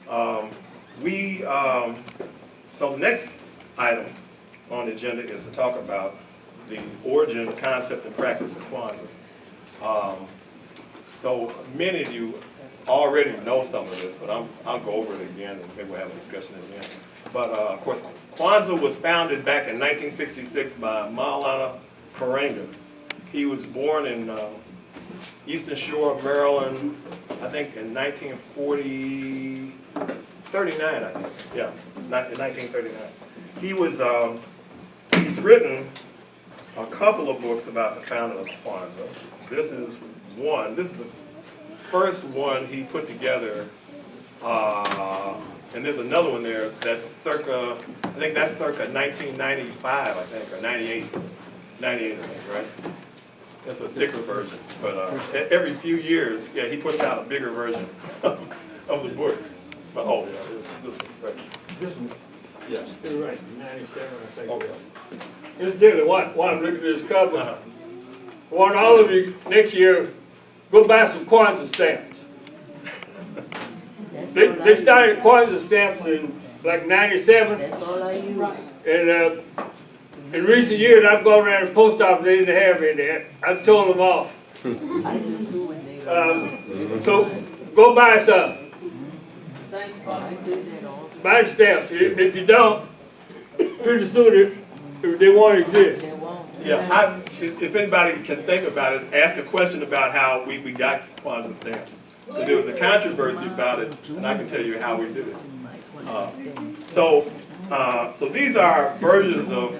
So the next item on the agenda is to talk about the origin, concept, and practice of Kwanzaa. So many of you already know some of this, but I'll go over it again and maybe we'll have a discussion again. But of course, Kwanzaa was founded back in 1966 by Maulana Karenga. He was born in Eastern Shore of Maryland, I think in 1939, I think, yeah, in 1939. He's written a couple of books about the founding of Kwanzaa. This is the first one he put together, and there's another one there that's circa 1995, I think, or 98, I think, right? That's a thicker version, but every few years, yeah, he puts out a bigger version of the book. But this one, right? This one, Yes. you're right, 97, I think. Okay. Incidentally, while I'm looking at this cover, I want all of you next year, go buy some Kwanzaa stamps. They started Kwanzaa stamps in like 97. That's all I use. And in recent years, I've gone around the post office, they didn't have any there. I've torn them off. I do too when they So go buy some. I do that all. Buy the stamps. If you don't, pretty soon they won't exist. They won't. Yeah, if anybody can think about it, ask a question about how we got Kwanzaa stamps. So there was a controversy about it, and I can tell you how we did it. So these are versions of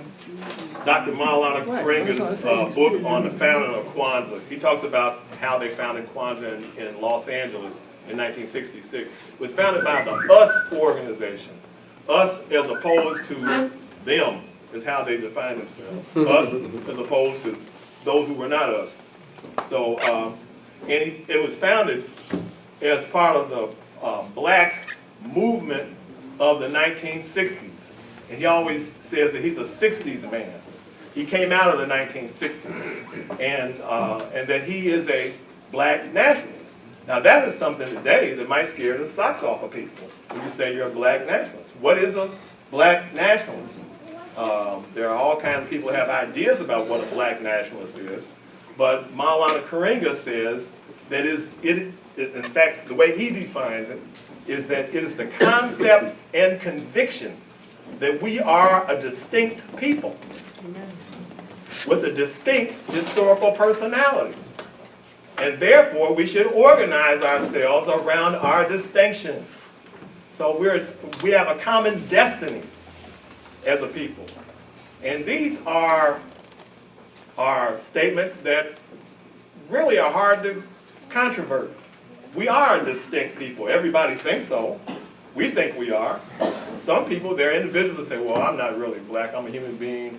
Dr. Maulana Karenga's book on the founding of Kwanzaa. He talks about how they founded Kwanzaa in Los Angeles in 1966. It was founded by the US organization. Us as opposed to them is how they define themselves. Us as opposed to those who were not us. So, it was founded as part of the black movement of the 1960s. And he always says that he's a 60s man. He came out of the 1960s, and that he is a black nationalist. Now that is something today that might scare the socks off of people when you say you're a black nationalist. What is a black nationalist? There are all kinds of people who have ideas about what a black nationalist is, but Maulana Karenga says that in fact, the way he defines it is that it is the concept and conviction that we are a distinct people with a distinct historical personality. And therefore, we should organize ourselves around our distinction. So we have a common destiny as a people. And these are statements that really are hard to controvert. We are a distinct people. Everybody thinks so. We think we are. Some people, they're individuals that say, well, I'm not really black, I'm a human being.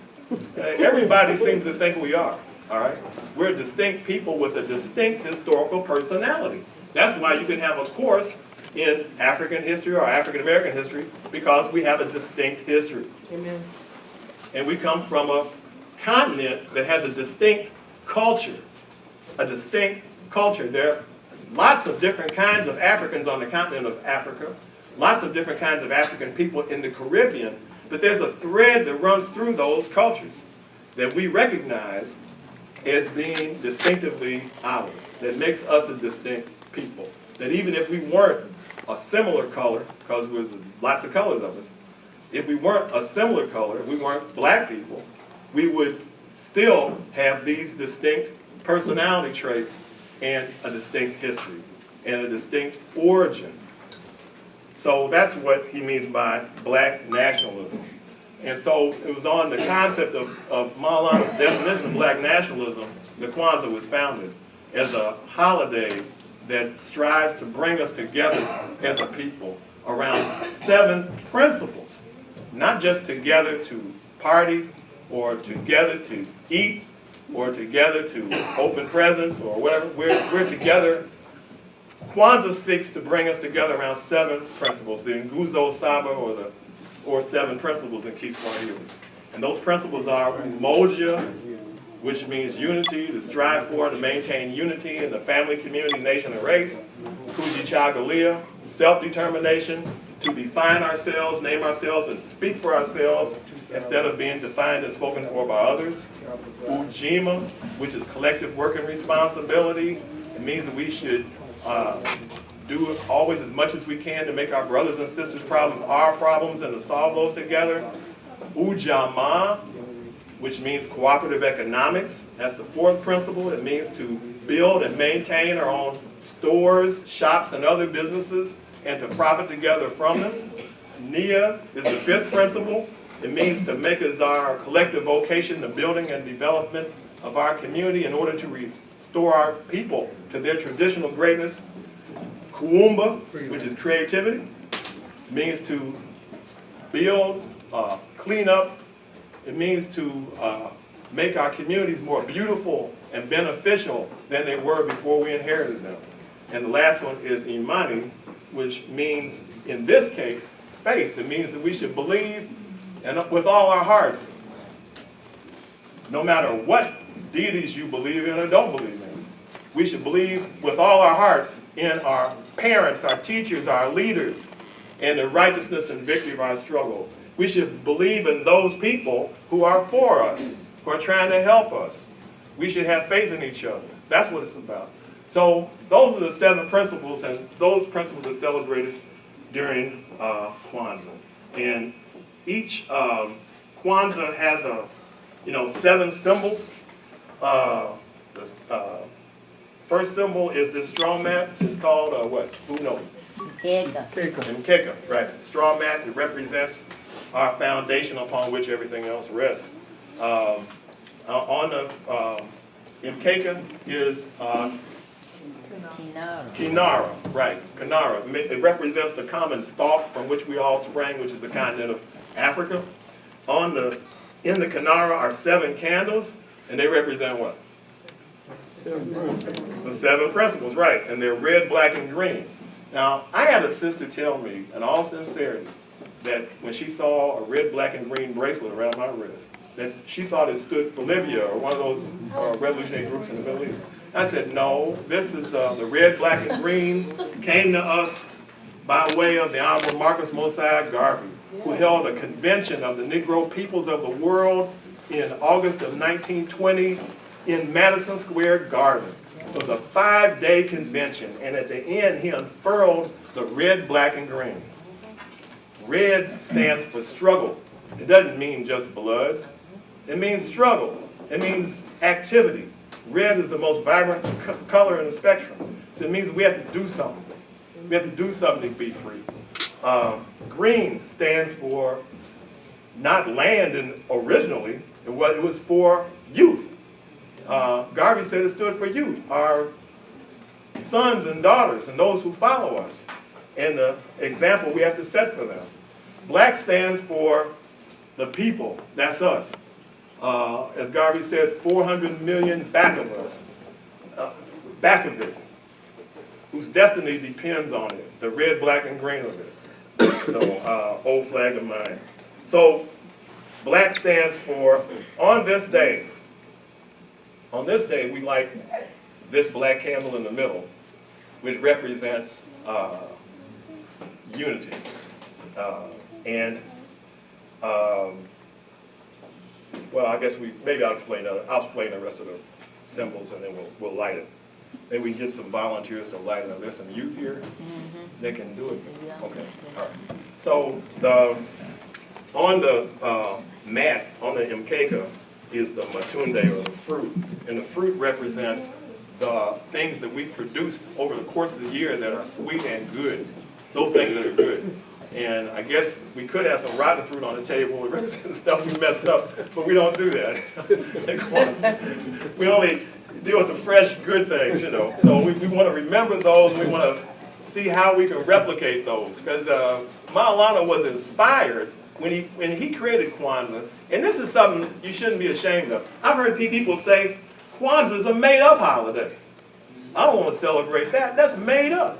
Everybody seems to think we are, all right? We're distinct people with a distinct historical personality. That's why you can have a course in African history or African American history, because we have a distinct history. Amen. And we come from a continent that has a distinct culture. A distinct culture. There are lots of different kinds of Africans on the continent of Africa, lots of different kinds of African people in the Caribbean, but there's a thread that runs through those cultures that we recognize as being distinctively ours, that makes us a distinct people. That even if we weren't a similar color, because there's lots of colors of us, if we weren't a similar color, if we weren't black people, we would still have these distinct personality traits and a distinct history and a distinct origin. So that's what he means by black nationalism. And so it was on the concept of Maulana's definition of black nationalism that Kwanzaa was founded as a holiday that strives to bring us together as a people around 7 principles. Not just together to party or together to eat or together to open presents or whatever. We're together. Kwanzaa seeks to bring us together around 7 principles, the Nguzo Saba or 7 principles in Kiswahili. And those principles are Umoja, which means unity, to strive for and to maintain unity in the family, community, nation, and race. Kujichagulia, self-determination, to define ourselves, name ourselves, and speak for ourselves instead of being defined and spoken for by others. Ujima, which is collective work and responsibility. It means that we should do always as much as we can to make our brothers and sisters' problems our problems and to solve those together. Ujamaa, which means cooperative economics. That's the fourth principle. It means to build and maintain our own stores, shops, and other businesses and to profit together from them. Nia is the fifth principle. It means to make as our collective vocation the building and development of our community in order to restore our people to their traditional greatness. Kuumba, which is creativity. It means to build, clean up. It means to make our communities more beautiful and beneficial than they were before we inherited them. And the last one is Imani, which means, in this case, faith. It means that we should believe and with all our hearts, no matter what deities you believe in or don't believe in. We should believe with all our hearts in our parents, our teachers, our leaders, and the righteousness and victory of our struggle. We should believe in those people who are for us, who are trying to help us. We should have faith in each other. That's what it's about. So those are the 7 principles, and those principles are celebrated during Kwanzaa. And each Kwanzaa has 7 symbols. The first symbol is this straw mat. It's called what? Who knows? Mkeka, right. Straw mat, it represents our foundation upon which everything else rests. On the Mkeka is Kinara, right, Kinara. It represents the common stalk from which we all sprang, which is the continent of Africa. In the Kinara are 7 candles, and they represent what? The 7 principles, right, and they're red, black, and green. Now, I had a sister tell me, in all sincerity, that when she saw a red, black, and green bracelet around my wrist, that she thought it stood for Libya or one of those revolutionary groups in the Middle East. I said, no, this is the red, black, and green came to us by way of the Honorable Marcus Mosiah Garvey, who held a convention of the Negro peoples of the world in August of 1920 in Madison Square Garden. It was a 5-day convention, and at the end he unfurled the red, black, and green. Red stands for struggle. It doesn't mean just blood. It means struggle. It means activity. Red is the most vibrant color in the spectrum. So it means we have to do something. We have to do something to be free. Green stands for not land originally. It was for youth. Garvey said it stood for youth, our sons and daughters and those who follow us, and the example we have to set for them. Black stands for the people, that's us. As Garvey said, 400 million back of us, back of it, whose destiny depends on it, the red, black, and green of it. So, old flag of mine. So, black stands for, on this day, we light this black candle in the middle, which represents unity. Well, I guess maybe I'll explain the rest of the symbols, and then we'll light it. Maybe we can get some volunteers to light it. There's some youth here. They can do it. Okay. All right. So on the mat, on the mkeka, is the matunde, or the fruit. And the fruit represents the things that we produced over the course of the year that are sweet and good. Those things that are good. And I guess we could have some rotten fruit on the table, the rest of the stuff we messed up, but we don't do that. We only deal with the fresh, good things, So we want to remember those, and we want to see how we can replicate those. Because Maulana was inspired when he created Kwanzaa, and this is something you shouldn't be ashamed of. I've heard people say, Kwanzaa is a made-up holiday. I don't want to celebrate that. That's made up.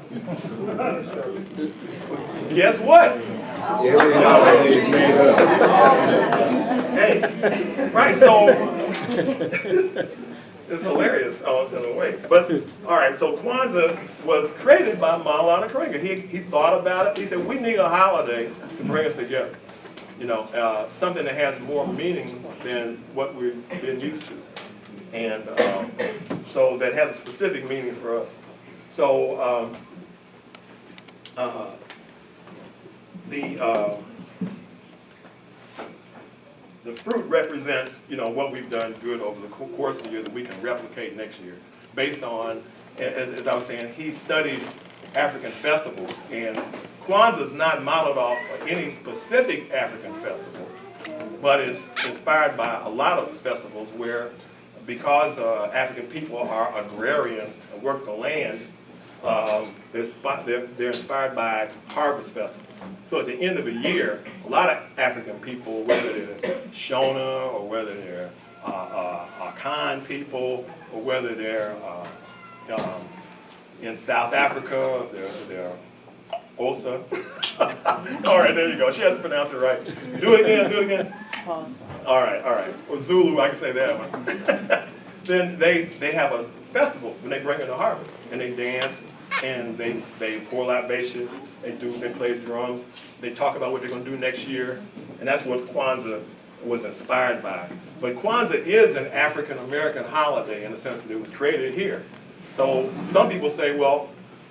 Guess what? Every holiday is made up. Hey, right, so It's hilarious in a way. But, all right, so Kwanzaa was created by Maulana Karenga. He thought about it. He said, we need a holiday to bring us together. You know, something that has more meaning than what we've been used to. And so that has a specific meaning for us. So the fruit represents, you know, what we've done good over the course of the year that we can replicate next year, based on, as I was saying, he studied African festivals, and Kwanzaa is not modeled off any specific African festival, but it's inspired by a lot of festivals where, because African people are agrarian and work the land, they're inspired by harvest festivals. So at the end of the year, a lot of African people, whether they're Shona or whether they're Akan people or whether they're in South Africa, they're Osa. All right, there you go. She has to pronounce it right. Do it again. All right. Or Zulu, I can say that one. Then they have a festival when they bring in the harvest, and they dance, and they pour libation, they play drums, they talk about what they're going to do next year, and that's what Kwanzaa was inspired by. But Kwanzaa is an African American holiday in the sense that it was created here. So some people say, well,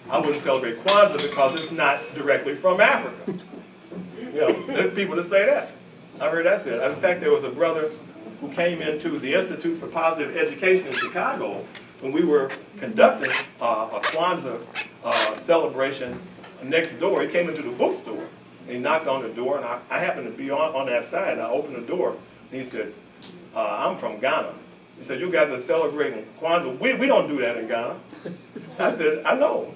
I wouldn't celebrate Kwanzaa because it's not directly from Africa. You know, there are people that say that. I've heard that said. In fact, there was a brother who came into the Institute for Positive Education in Chicago when we were conducting a Kwanzaa celebration next door. He came into the bookstore and he knocked on the door, and I happened to be on that side, and I opened the door, and he said, I'm from Ghana. He said, you guys are celebrating Kwanzaa. We don't do that in Ghana. I said, I know.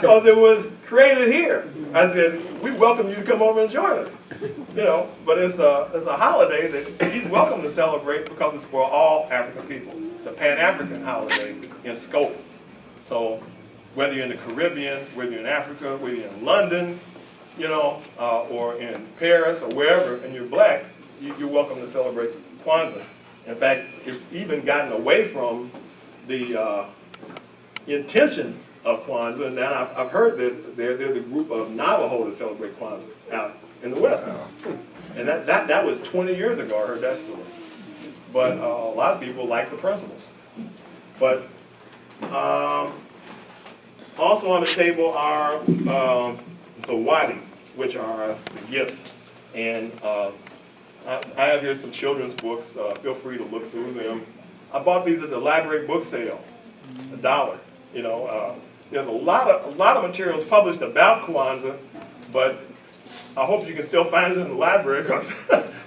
Because it was created here. I said, we welcome you to come over and join us. You know, but it's a holiday that he's welcome to celebrate because it's for all African people. It's a Pan-African holiday in scope. So whether you're in the Caribbean, whether you're in Africa, whether you're in London, you know, or in Paris or wherever, and you're black, you're welcome to celebrate Kwanzaa. In fact, it's even gotten away from the intention of Kwanzaa, and now I've heard that there's a group of Navajo that celebrate Kwanzaa out in the West now. And that was 20 years ago, I heard that story. But a lot of people like the principles. But also on the table are zawadi, which are the gifts. And I have here some children's books. Feel free to look through them. I bought these at the library book sale, $1. You know, there's a lot of materials published about Kwanzaa, but I hope you can still find it in the library, because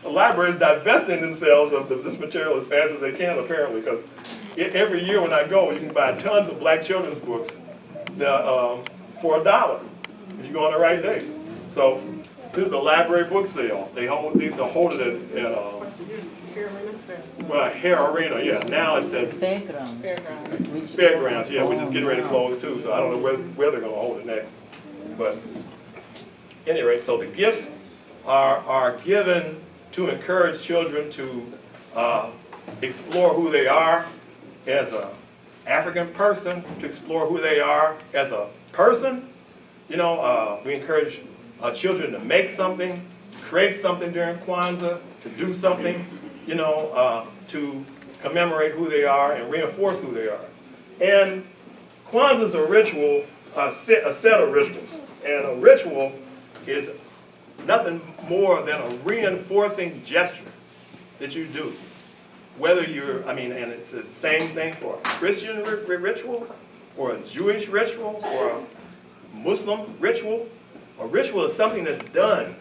the library is divesting themselves of this material as fast as they can, apparently, because every year when I go, you can buy tons of black children's books for $1 if you go on the right day. So this is the library book sale. They used to hold it at Hair Arena, yeah. Now it's at Fairgrounds, yeah, which is getting ready to close too, so I don't know where they're going to hold it next. But at any rate, so the gifts are given to encourage children to explore who they are as an African person, to explore who they are as a person. You know, we encourage children to make something, create something during Kwanzaa, to do something, you know, to commemorate who they are and reinforce who they are. And Kwanzaa is a ritual, a set of rituals. And a ritual is nothing more than a reinforcing gesture that you do. Whether you're, and it's the same thing for a Christian ritual, or a Jewish ritual, or a Muslim ritual. A ritual is something that's done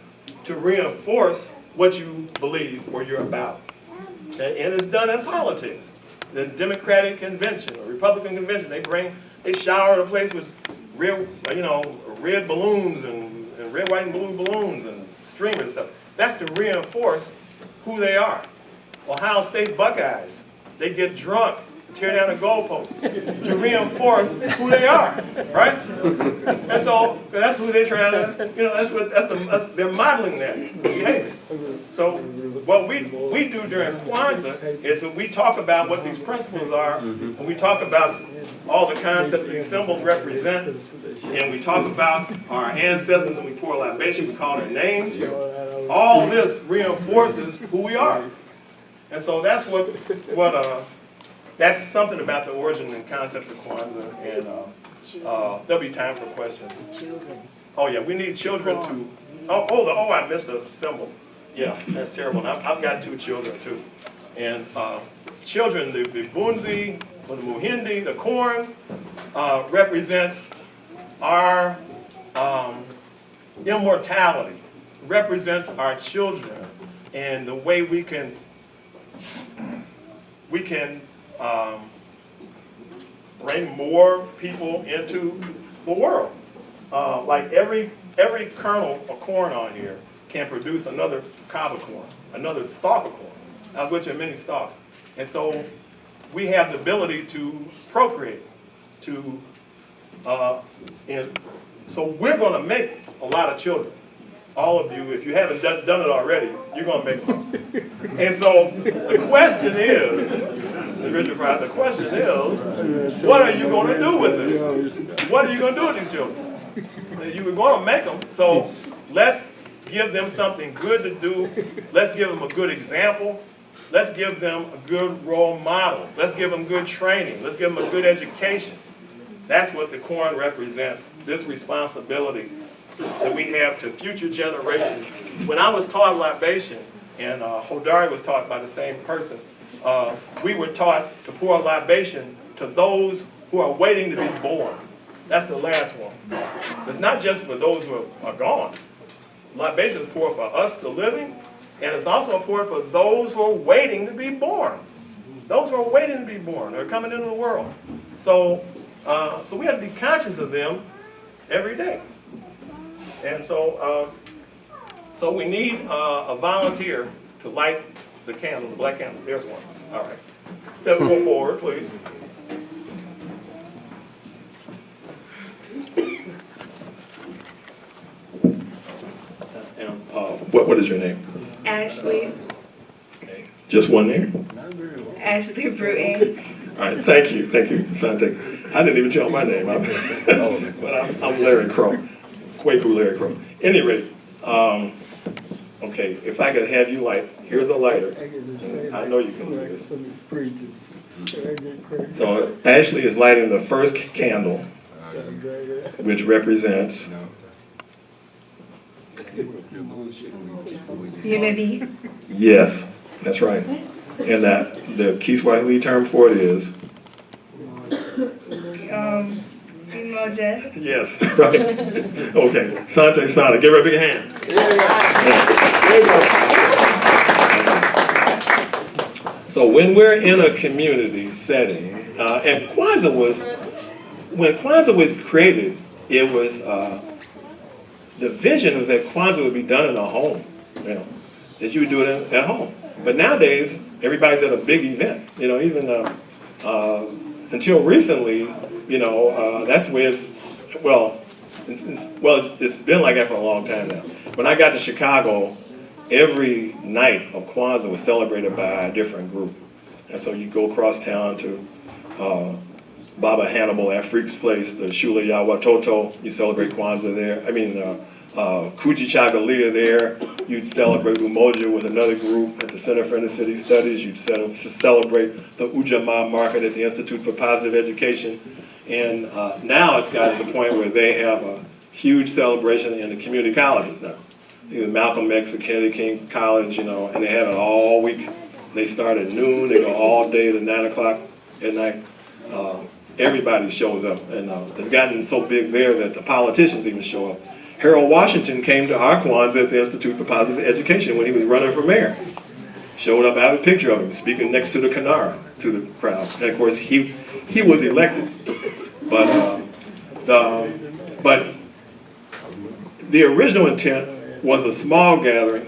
to reinforce what you believe or you're about. And it's done in politics. The Democratic convention, or Republican convention, they shower the place with red balloons and red, white, and blue balloons and streamers and stuff. That's to reinforce who they are. Ohio State Buckeyes, they get drunk tear down the goalposts, to reinforce who they are, right? And so that's who they're trying to, they're modeling that behavior. So what we do during Kwanzaa is that we talk about what these principles are, and we talk about all the concepts these symbols represent, and we talk about our ancestors, and we pour libation, we call their names. All this reinforces who we are. And so that's that's something about the origin and concept of Kwanzaa, and there'll be time for questions. Oh yeah, we need children to, I missed a symbol. Yeah, that's terrible. And I've got 2 children too. And children, the bunzi, or the muhindi, the corn, represents our immortality, represents our children, and the way we can bring more people into the world. Like every kernel of corn on here can produce another cob of corn, another stalk of corn, of which there are many stalks. And so we have the ability to procreate, and so we're going to make a lot of children. All of you, if you haven't done it already, you're going to make some. And so the question is, what are you going to do with it? What are you going to do with these children? You were going to make them, so let's give them something good to do. Let's give them a good example. Let's give them a good role model. Let's give them good training. Let's give them a good education. That's what the corn represents, this responsibility that we have to future generations. When I was taught libation, and Hodari was taught by the same person, we were taught to pour libation to those who are waiting to be born. That's the last one. It's not just for those who are gone. Libation is poured for us, the living, and it's also poured for those who are waiting to be born. Those who are waiting to be born, they're coming into the world. So we have to be conscious of them every day. And so we need a volunteer to light the candle, the black candle. There's one. All right. Step forward, please. And what is your name? Ashley. Okay. Just one name? Ashley Bruton. All right. Thank you, Sante. I didn't even tell my name. But I'm Larry Crow. Kwaku Larry Crow. Any rate, okay, if I could have you light, here's a lighter. I know you can do this. So Ashley is lighting the first candle, which represents Unity. Yes, that's right. And that the Kiswahili term for it is Umoja. yes, right. Okay, Sante Sana, give her a big hand. So when we're in a community setting, and when Kwanzaa was created, it was, the vision was that Kwanzaa would be done in a home, that you would do it at home. But nowadays, everybody's at a big event, even until recently, that's where it's been like that for a long time now. When I got to Chicago, every night of Kwanzaa was celebrated by a different group. And so you go across town to Baba Hannibal Afrique's place, the Shula Yawatoto, you celebrate Kwanzaa there. Kuji Chagalia there, you'd celebrate Umoja with another group at the Center for Inner City Studies. You'd celebrate the Ujamaa market at the Institute for Positive Education. And now it's got to the point where they have a huge celebration in the community colleges now. Either Malcolm X or Kennedy King College, and they have it all week. They start at noon, they go all day to 9 o'clock at night. Everybody shows up, and it's gotten so big there that the politicians even show up. Harold Washington came to our Kwanzaa at the Institute for Positive Education when he was running for mayor. Showed up, I have a picture of him speaking next to the Kanara, to the crowd. And of course, he was elected. But the original intent was a small gathering,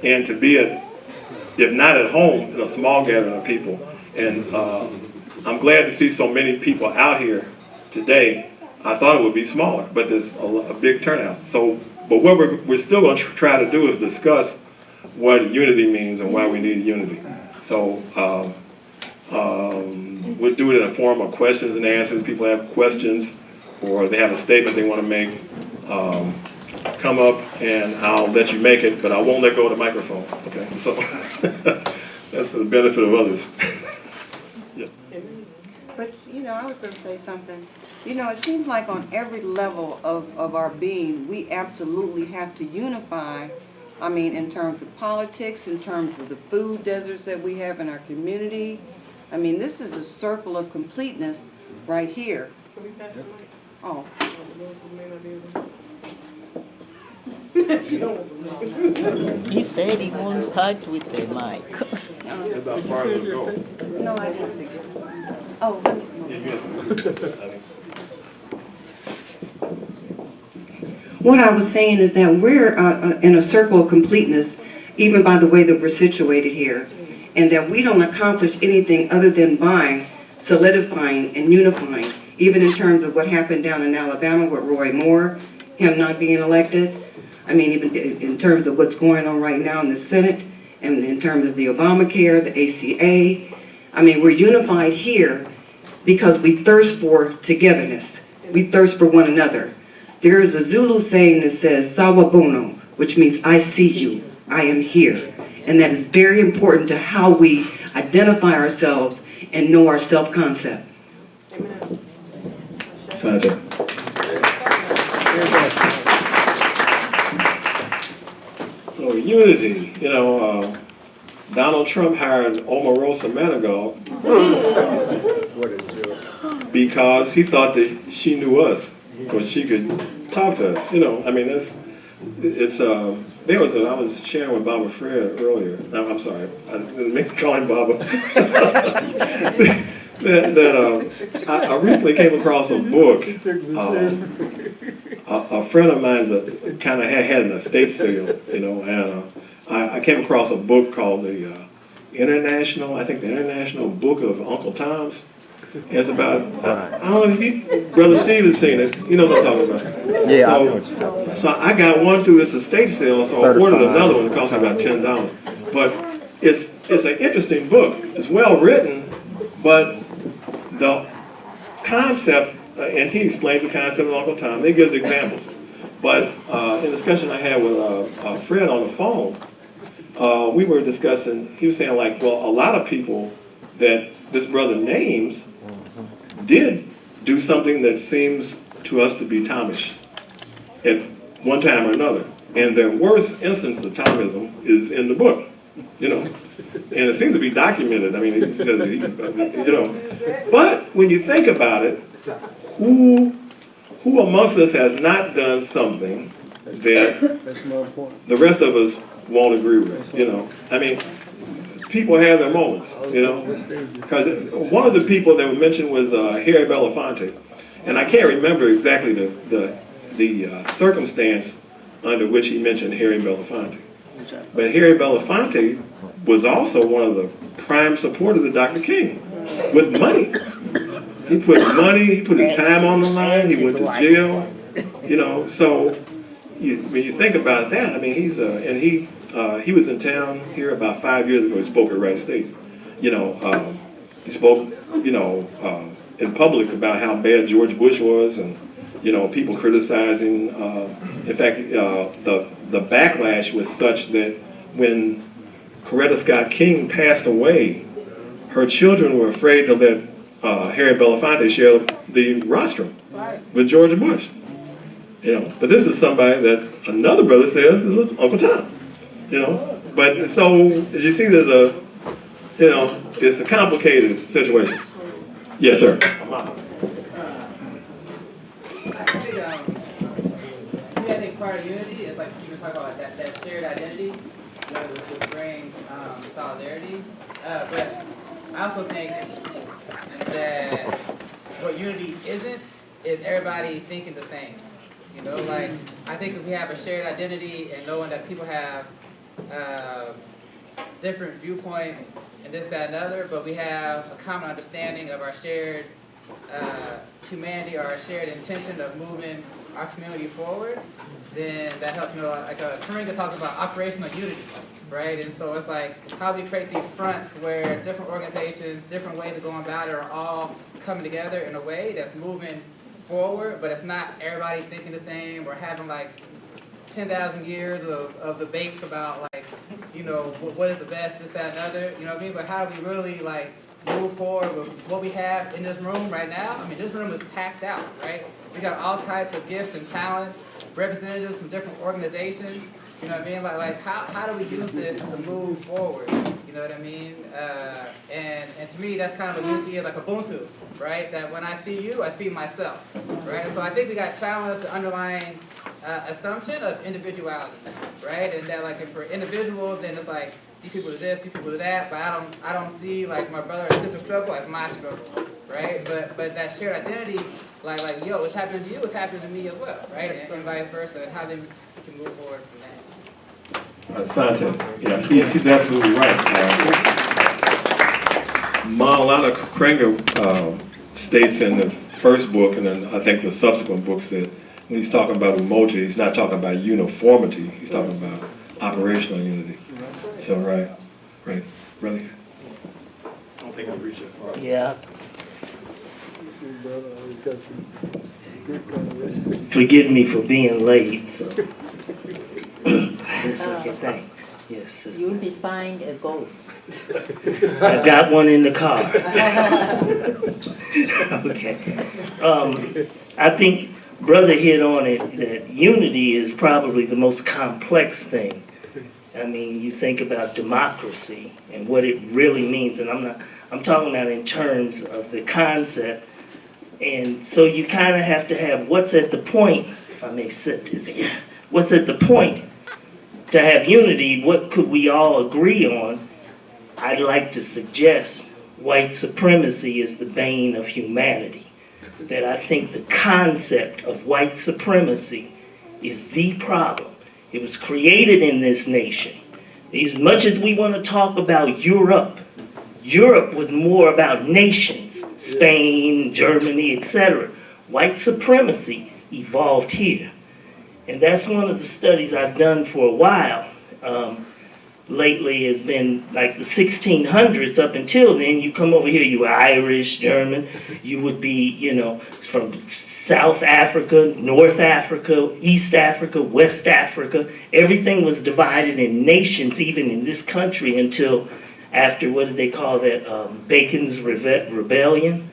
and to be if not at home, in a small gathering of people. And I'm glad to see so many people out here today. I thought it would be smaller, but there's a big turnout. So, but what we're still going to try to do is discuss what unity means and why we need unity. So we'll do it in a form of questions and answers. People have questions or they have a statement they want to make. Come up and I'll let you make it, but I won't let go of the microphone. Okay, so that's for the benefit of others. Yeah. But, you know, I was going to say something. You know, it seems like on every level of our being, we absolutely have to unify. I mean, in terms of politics, in terms of the food deserts that we have in our community. I mean, this is a circle of completeness right here. Oh. He said he won't part with the mic. About far as go. No, I didn't think it. Oh, let me. What I was saying is that we're in a circle of completeness, even by the way that we're situated here, and that we don't accomplish anything other than by solidifying and unifying, even in terms of what happened down in Alabama with Roy Moore, him not being elected. I mean, even in terms of what's going on right now in the Senate, and in terms of the Obamacare, the ACA. I mean, we're unified here because we thirst for togetherness. We thirst for one another. There is a Zulu saying that says, Sawabono, which means I see you, I am here. And that is very important to how we identify ourselves and know our self-concept. Senator. So unity, you know, Donald Trump hired Omarosa Manigault because he thought that she knew us, because she could talk to us. You know, I mean, I was sharing with Baba Fred earlier. No, I'm sorry, I didn't mean to call him Baba. I recently came across a book. A friend of mine kind of had an estate sale, you know, and I came across a book called the International Book of Uncle Tom's. It's about, I don't know if Brother Steve has seen it. You know what I'm talking about. Yeah. So I got one through this estate sale, so I ordered another one. It cost me about $10. But it's an interesting book. It's well written, but the concept, and he explains the concept of Uncle Tom. He gives examples. But in a discussion I had with a friend on the phone, we were discussing, he was saying like, well, a lot of people that this brother names did do something that seems to us to be Thomish at one time or another. And the worst instance of Thomism is in the book, you know. And it seems to be documented. I mean, you know. But when you think about it, who amongst us has not done something that the rest of us won't agree with, you know? I mean, people have their moments, you know? Because one of the people that were mentioned was Harry Belafonte. And I can't remember exactly the circumstance under which he mentioned Harry Belafonte. But Harry Belafonte was also one of the prime supporters of Dr. King, with money. He put money, he put his time on the line, he went to jail, you know. So when you think about that, I mean, he was in town here about 5 years ago. He spoke at Wright State. You know, he spoke, you know, in public about how bad George Bush was, and you know, people criticizing. In fact, the backlash was such that when Coretta Scott King passed away, her children were afraid to let Harry Belafonte share the rostrum with George Bush. You know, but this is somebody that another brother says is Uncle Tom. You know, but so as you see, there's a, you know, it's a complicated situation. Yes, sir. I think part of unity is like you were talking about that shared identity, which brings solidarity. But I also think that what unity isn't is everybody thinking the same. You know, like I think if we have a shared identity and knowing that people have different viewpoints and this, that, and other, but we have a common understanding of our shared humanity or our shared intention of moving our community forward, then that helps, like Karinga talks about operational unity, right? And so it's like how we create these fronts where different organizations, different ways of going about it are all coming together in a way that's moving forward, but it's not everybody thinking the same or having like 10,000 years of debates about like, what is the best, this, that, and other, you know what I mean? But how do we really like move forward with what we have in this room right now? I mean, this room is packed out, right? We got all types of gifts and talents, representatives from different organizations, you know what I mean? Like how do we use this to move forward? You know what I mean? And to me, that's kind of what unity is, like Ubuntu, right? That when I see you, I see myself, right? And so I think we got challenged the underlying assumption of individuality, right? And that like if we're individuals, then it's like these people do this, these people do that, but I don't see like my brother or sister struggle as my struggle, right? But that shared identity, like yo, what's happening to you, what's happening to me as well, right? And vice versa, and how then we can move forward from that. Sante, yeah, he's absolutely right. Maulana Karenga states in the first book, and then I think the subsequent books, that when he's talking about Umoja, he's not talking about uniformity, he's talking about operational unity. So, right, really. I don't think it'll reach that far. Yeah. Forgive me for being late, so. Yes, okay, thanks. Yes, sister. You defined a goat. I got one in the car. Okay. I think brother hit on it, that unity is probably the most complex thing. I mean, you think about democracy and what it really means, and I'm talking about in terms of the concept. And so you kind of have to have what's at the point, if I may sit this here, what's at the point to have unity, what could we all agree on? I'd like to suggest white supremacy is the bane of humanity. That I think the concept of white supremacy is the problem. It was created in this nation. As much as we want to talk about Europe, Europe was more about nations, Spain, Germany, etc. White supremacy evolved here. And that's one of the studies I've done for a while. Lately has been like the 1600s. Up until then, you come over here, you were Irish, German, you would be, from South Africa, North Africa, East Africa, West Africa. Everything was divided in nations, even in this country, until after, what did they call that, Bacon's Rebellion.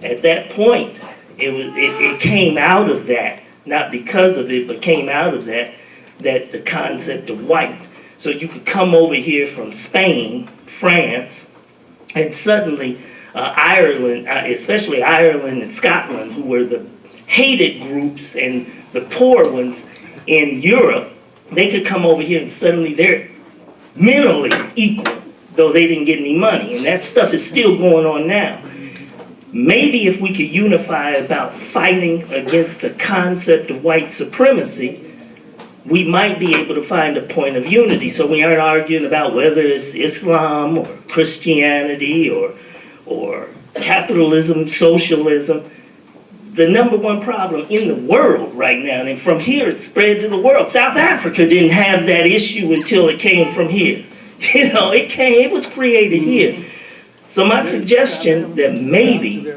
At that point, it came out of that, not because of it, but came out of that the concept of white. So you could come over here from Spain, France, and suddenly Ireland, especially Ireland and Scotland, who were the hated groups and the poor ones in Europe, they could come over here and suddenly they're mentally equal, though they didn't get any money. And that stuff is still going on now. Maybe if we could unify about fighting against the concept of white supremacy, we might be able to find a point of unity. So we aren't arguing about whether it's Islam or Christianity or capitalism, socialism. The number one problem in the world right now, and from here it spread to the world. South Africa didn't have that issue until it came from here. It was created here. So my suggestion that maybe,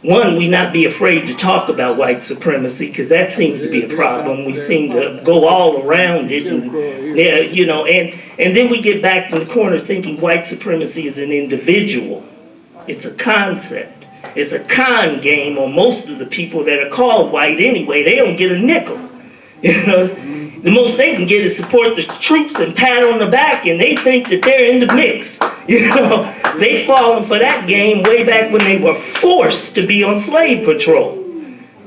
one, we not be afraid to talk about white supremacy, because that seems to be a problem. We seem to go all around it, and then we get back in the corner thinking white supremacy is an individual. It's a concept. It's a con game on most of the people that are called white anyway. They don't get a nickel. The most they can get is support the troops and pat on the back, and they think that they're in the mix. They fallen for that game way back when they were forced to be on slave patrol.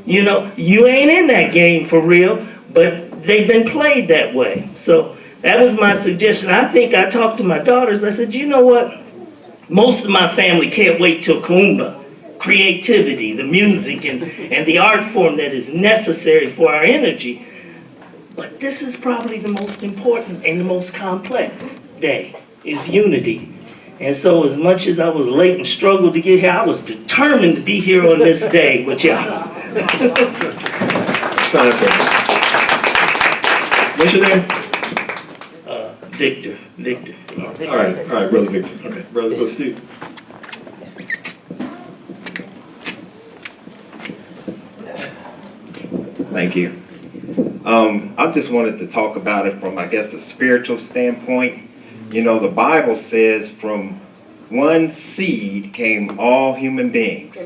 You ain't in that game for real, but they've been played that way. So that was my suggestion. I think I talked to my daughters. I said, you know what? Most of my family can't wait till Kuumba. Creativity, the music, and the art form that is necessary for our energy. But this is probably the most important and the most complex day. is unity. And so as much as I was late and struggled to get here, I was determined to be here on this day with y'all. What's your name? Victor. All right, Brother Victor. Okay, Brother Steve. Thank you. I just wanted to talk about it from, I guess, a spiritual standpoint. You know, the Bible says from one seed came all human beings.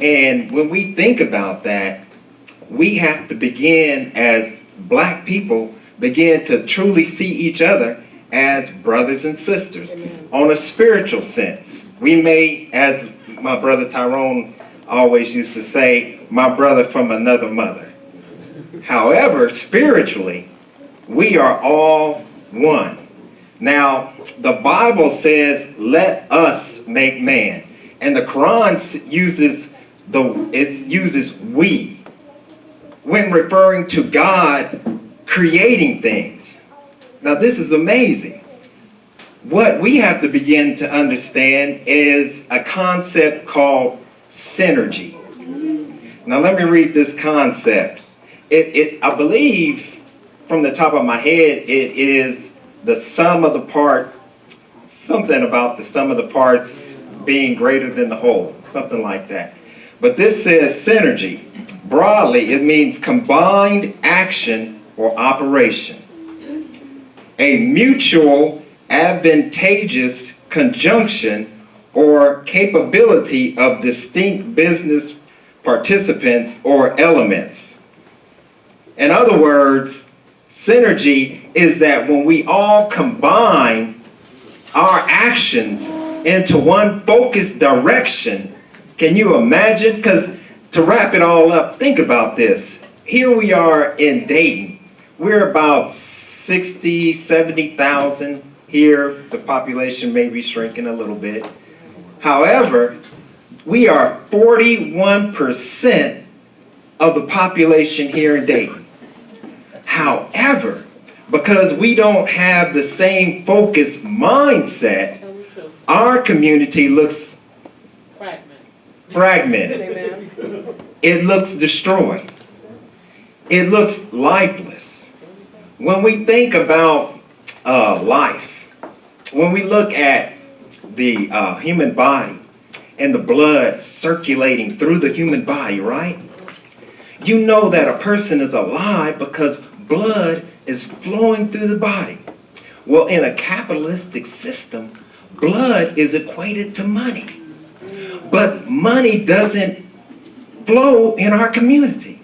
And when we think about that, we have to begin as black people, begin to truly see each other as brothers and sisters. On a spiritual sense, we may, as my brother Tyrone always used to say, my brother from another mother. However, spiritually, we are all one. Now, the Bible says, let us make man. And the Quran uses we when referring to God creating things. Now, this is amazing. What we have to begin to understand is a concept called synergy. Now, let me read this concept. I believe, from the top of my head, it is the sum of the part, something about the sum of the parts being greater than the whole, something like that. But this says synergy. Broadly, it means combined action or operation. A mutual advantageous conjunction or capability of distinct business participants or elements. In other words, synergy is that when we all combine our actions into one focused direction, can you imagine? Because to wrap it all up, think about this. Here we are in Dayton. We're about 60, 70,000 here. The population may be shrinking a little bit. However, we are 41% of the population here in Dayton. However, because we don't have the same focused mindset, our community looks fragmented. It looks destroyed. It looks lifeless. When we think about life, when we look at the human body and the blood circulating through the human body, right? You know that a person is alive because blood is flowing through the body. Well, in a capitalistic system, blood is equated to money. But money doesn't flow in our community.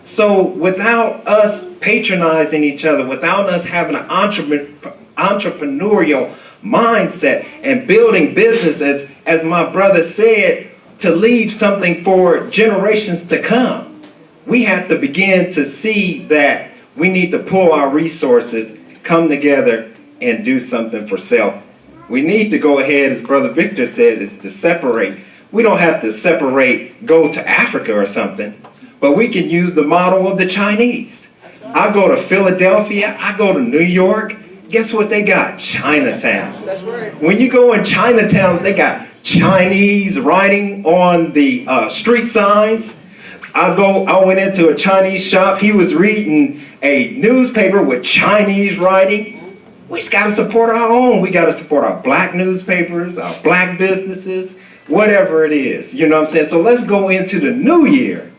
So without us patronizing each other, without us having an entrepreneurial mindset and building businesses, as my brother said, to leave something for generations to come, we have to begin to see that we need to pull our resources, come together, and do something for self. We need to go ahead, as Brother Victor said, is to separate. We don't have to separate, go to Africa or something, but we can use the model of the Chinese. I go to Philadelphia, I go to New York, guess what they got? Chinatowns. When you go in Chinatowns, they got Chinese writing on the street signs. I went into a Chinese shop, he was reading a newspaper with Chinese writing. We just gotta support our own. We gotta support our black newspapers, our black businesses, whatever it is. You know what I'm saying? So let's go into the new year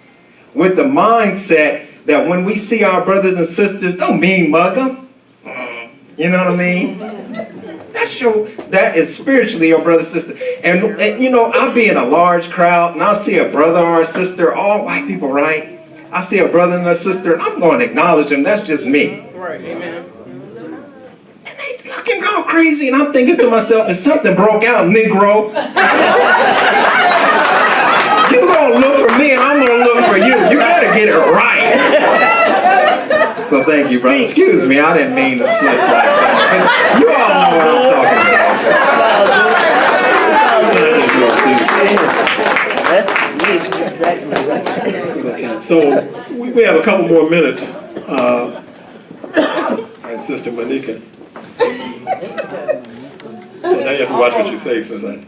with the mindset that when we see our brothers and sisters, don't mean mug them. You know what I mean? That is spiritually your brother, sister. And you know, I'll be in a large crowd and I'll see a brother or a sister, all white people, right? I see a brother and a sister and I'm going to acknowledge them. That's just me. Right, amen. And they looking all crazy and I'm thinking to myself, if something broke out, Negro, you gonna look for me and I'm gonna look for you. You gotta get it right. So thank you, brother. Excuse me, I didn't mean to slip like that. You all know what I'm talking about. That's exactly right. So we have a couple more minutes. And Sister Monica. now you have to watch what you say, so that.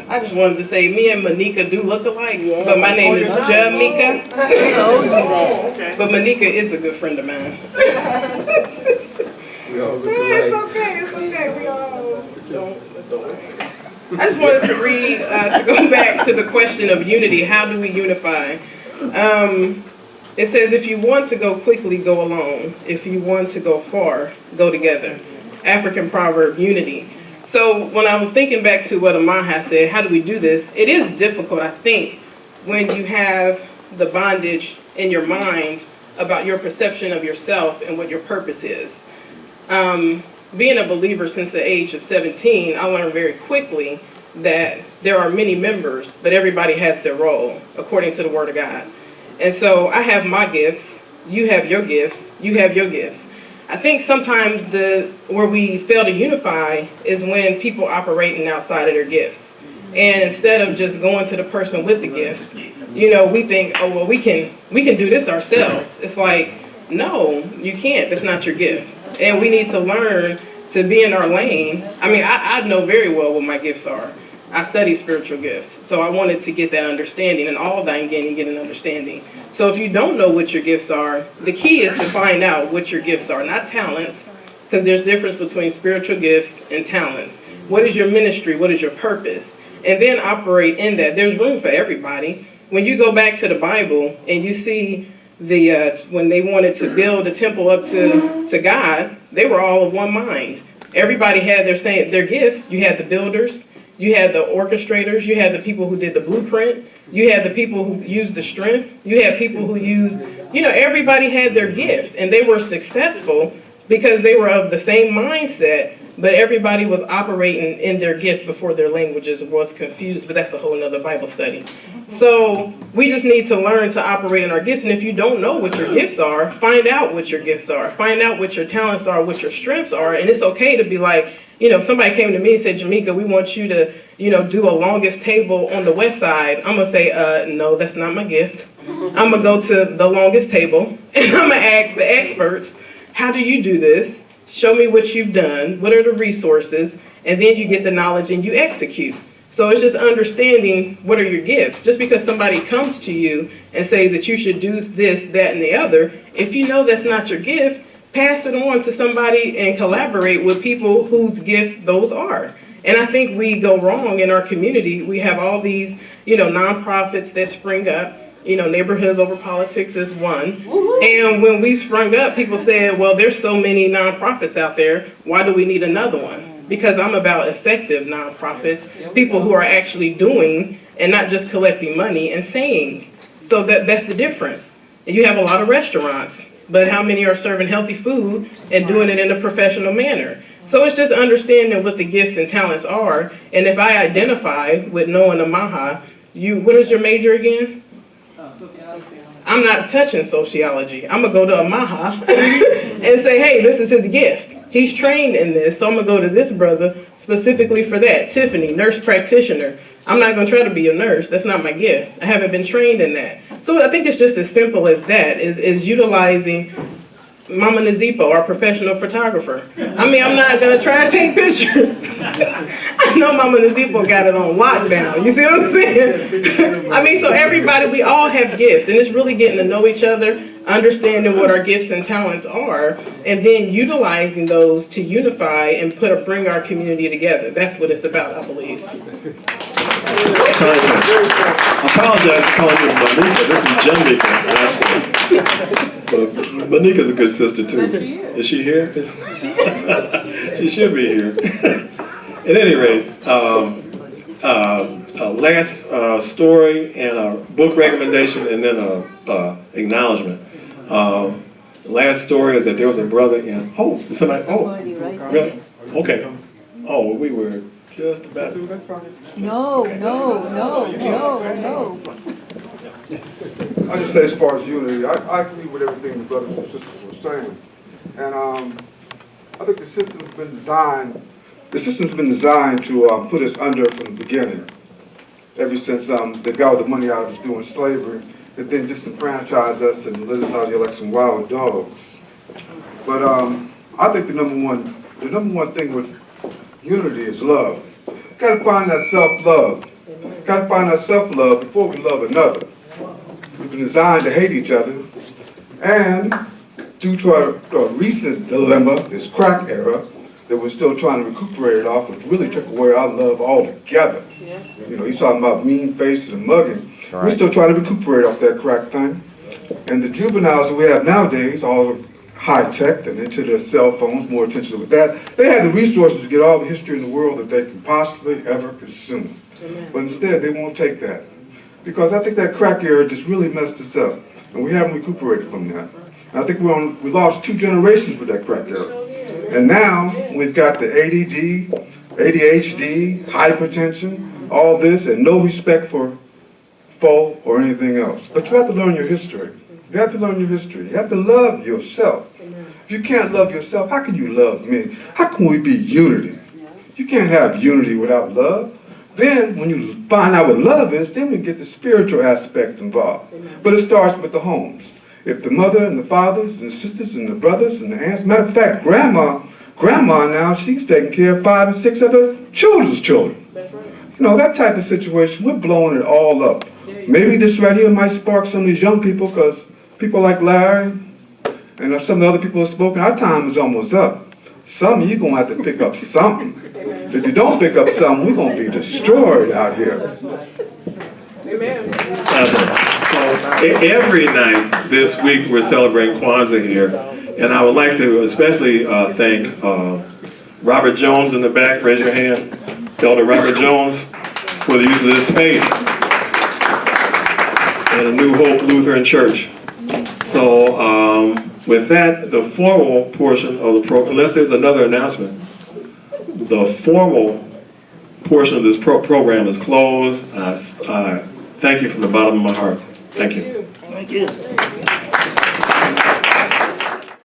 I just wanted to say, me and Monica do look alike, but my name is Jamika. I told you that. But Monica is a good friend of mine. It's okay, we all don't. I just wanted to read, to go back to the question of unity, how do we unify? It says, if you want to go quickly, go alone. If you want to go far, go together. African proverb, unity. So when I was thinking back to what Amaha said, how do we do this? It is difficult, I think, when you have the bondage in your mind about your perception of yourself and what your purpose is. Being a believer since the age of 17, I learned very quickly that there are many members, but everybody has their role according to the Word of God. And so I have my gifts, you have your gifts, you have your gifts. I think sometimes where we fail to unify is when people operating outside of their gifts. And instead of just going to the person with the gift, we think, oh, well, we can do this ourselves. It's like, no, you can't. That's not your gift. And we need to learn to be in our lane. I mean, I know very well what my gifts are. I study spiritual gifts. So I wanted to get that understanding, and all thine getting get an understanding. So if you don't know what your gifts are, the key is to find out what your gifts are, not talents, because there's difference between spiritual gifts and talents. What is your ministry? What is your purpose? And then operate in that. There's room for everybody. When you go back to the Bible and you see when they wanted to build a temple up to God, they were all of one mind. Everybody had their gifts. You had the builders, you had the orchestrators, you had the people who did the blueprint, you had the people who used the strength, you had people who used, everybody had their gift, and they were successful because they were of the same mindset, but everybody was operating in their gift before their languages was confused, but that's a whole nother Bible study. So we just need to learn to operate in our gifts, and if you don't know what your gifts are, find out what your gifts are, find out what your talents are, what your strengths are, and it's okay to be like, if somebody came to me and said, Jamika, we want you to, do a longest table on the west side, I'm going to say, no, that's not my gift. I'm going to go to the longest table, and I'm going to ask the experts, how do you do this? Show me what you've done. What are the resources? And then you get the knowledge and you execute. So it's just understanding what are your gifts. Just because somebody comes to you and say that you should do this, that, and the other, if you know that's not your gift, pass it on to somebody and collaborate with people whose gift those are. And I think we go wrong in our community. We have all these, nonprofits that spring up. Neighborhoods Over Politics is one. Woo-hoo. And when we sprung up, people said, well, there's so many nonprofits out there. Why do we need another one? Because I'm about effective nonprofits, people who are actually doing and not just collecting money and saying. So that's the difference. And you have a lot of restaurants, but how many are serving healthy food and doing it in a professional manner? So it's just understanding what the gifts and talents are. And if I identify with knowing Amaha, what is your major again? I'm not touching sociology. I'm going to go to Amaha and say, hey, this is his gift. He's trained in this, so I'm going to go to this brother specifically for that. Tiffany, nurse practitioner. I'm not going to try to be a nurse. That's not my gift. I haven't been trained in that. So I think it's just as simple as that, is utilizing Mama Nazipo, our professional photographer. I mean, I'm not going to try to take pictures. I know Mama Nazipo got it on lockdown. You see what I'm saying? I mean, so everybody, we all have gifts, and it's really getting to know each other, understanding what our gifts and talents are, and then utilizing those to unify and bring our community together. That's what it's about, I believe. I apologize for calling you Monica. This is Jamaica. But Monica's a good sister too. Is she here? She should be here. At any rate, last story and a book recommendation, and then a acknowledgement. Last story is that there was a brother in Hope. Somebody really? Okay. Oh, we were just about to. No. I just say as far as unity, I agree with everything the brothers and sisters were saying. And I think the system's been designed to put us under from the beginning. Ever since they got all the money out of us doing slavery, and then disenfranchised us and let us out here like some wild dogs. But I think the number one thing with unity is love. Gotta find that self-love. Gotta find that self-love before we love another. We've been designed to hate each other, and due to our recent dilemma, this crack era, that we're still trying to recuperate it off, which really took away our love altogether. You know, he's talking about mean faces and mugging. We're still trying to recuperate off that crack thing. And the juveniles that we have nowadays, all high-tech and into their cell phones, more attention with that, they have the resources to get all the history in the world that they can possibly ever consume. But instead, they won't take that. Because I think that crack era just really messed us up. And we haven't recuperated from that. And I think we lost 2 generations with that crack era. And now, we've got the ADD, ADHD, hypertension, all this, and no respect for foe or anything else. But you have to learn your history. You have to learn your history. You have to love yourself. If you can't love yourself, how can you love me? How can we be unity? You can't have unity without love. Then, when you find out what love is, then we get the spiritual aspect involved. But it starts with the homes. If the mother and the fathers and the sisters and the brothers and the aunts, matter of fact, grandma now, she's taking care of 5 and 6 other children's children. You know, that type of situation, we're blowing it all up. Maybe this right here might spark some of these young people, because people like Larry and some of the other people have spoken, our time is almost up. Some of you going to have to pick up something. If you don't pick up something, we're going to be destroyed out here. Amen. Every night this week we're celebrating Kwanzaa here, and I would like to especially thank Robert Jones in the back. Raise your hand. Elder Robert Jones, for the use of this space, and the new Hope Lutheran Church. So with that, the formal portion of the program, unless there's another announcement, the formal portion of this program is closed. Thank you from the bottom of my heart. Thank you. Thank you.